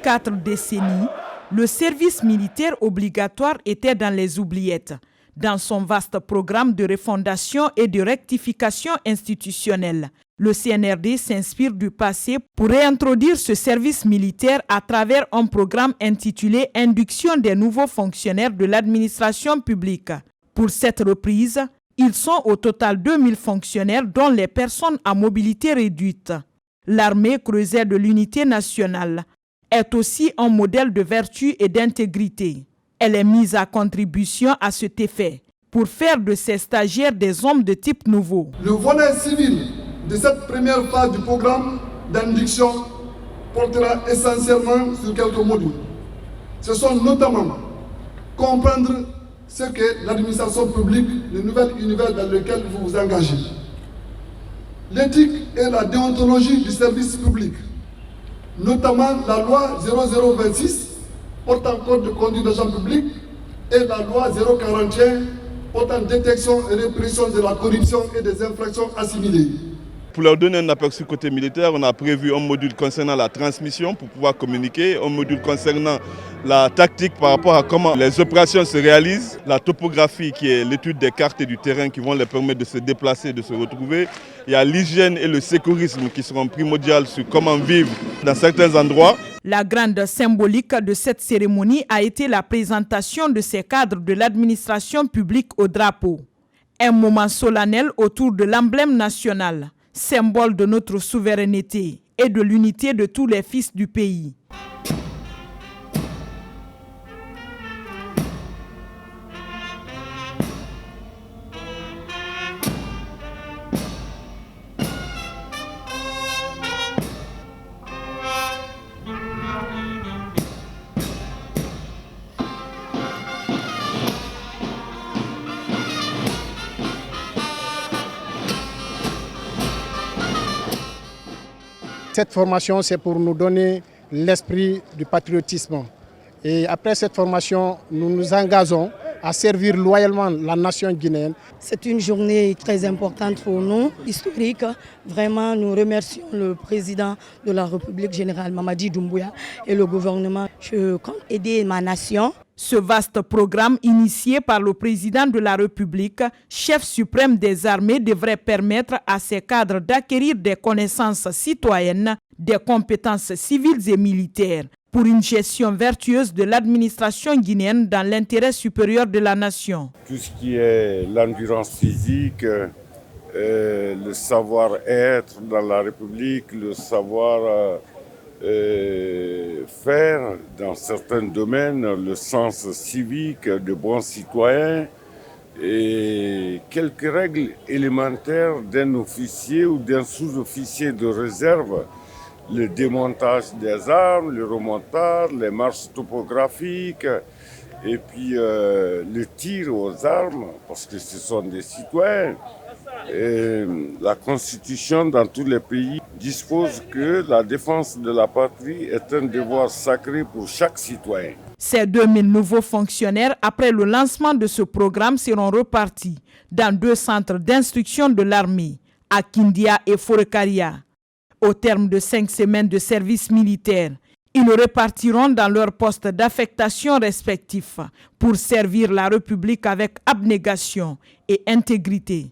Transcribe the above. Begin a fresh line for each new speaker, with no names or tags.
4 décennies, le service militaire obligatoire était dans les oubliettes. Dans son vaste programme de refondation et de rectification institutionnelle, le CNRD s'inspire du passé pour réintroduire ce service militaire à travers un programme intitulé « Induction des nouveaux fonctionnaires de l'administration publique ». Pour cette reprise, ils sont au total 2000 fonctionnaires dont les personnes à mobilité réduite. L'armée creuset de l'unité nationale est aussi un modèle de vertu et d'intégrité. Elle est mise à contribution à cet effet pour faire de ces stagiaires des hommes de type nouveau.
Le volet civil de cette première phase du programme d'induction portera essentiellement sur quelques modules. Ce sont notamment comprendre ce qu'est l'administration publique, le nouvel univers dans lequel vous vous engagez. L'éthique et la déontologie du service public, notamment la loi 0026 portant code de conduite d'agent public et la loi 041 portant détection et répression de la corruption et des infractions assimilées.
Pour leur donner un aperçu côté militaire, on a prévu un module concernant la transmission pour pouvoir communiquer, un module concernant la tactique par rapport à comment les opérations se réalisent, la topographie qui est l'étude des cartes et du terrain qui vont leur permettre de se déplacer, de se retrouver. Il y a l'hygiène et le sécurisme qui seront primordiaux sur comment vivre dans certains endroits.
La grande symbolique de cette cérémonie a été la présentation de ces cadres de l'administration publique au drapeau. Un moment solennel autour de l'emblème national, symbole de notre souveraineté et de l'unité de tous les fils du pays.
Cette formation, c'est pour nous donner l'esprit du patriotisme. Et après cette formation, nous nous engageons à servir loyalement la nation guinéenne.
C'est une journée très importante pour nous, historique. Vraiment, nous remercions le président de la République, général Mamadi Doumbouya, et le gouvernement. Je compte aider ma nation.
Ce vaste programme initié par le président de la République, chef suprême des armées, devrait permettre à ces cadres d'acquérir des connaissances citoyennes, des compétences civiles et militaires pour une gestion vertueuse de l'administration guinéenne dans l'intérêt supérieur de la nation.
Tout ce qui est l'endurance physique, le savoir-être dans la République, le savoir faire dans certains domaines, le sens civique de bons citoyens et quelques règles élémentaires d'un officier ou d'un sous-officier de réserve, le démontage des armes, le remontage, les marches topographiques et puis le tir aux armes parce que ce sont des citoyens. Et la Constitution dans tous les pays dispose que la défense de la patrie est un devoir sacré pour chaque citoyen.
Ces 2000 nouveaux fonctionnaires, après le lancement de ce programme, seront repartis dans 2 centres d'instruction de l'armée, à Kindia et Forekaria. Au terme de 5 semaines de service militaire, ils repartiront dans leurs postes d'affectation respectifs pour servir la République avec abnégation et intégrité.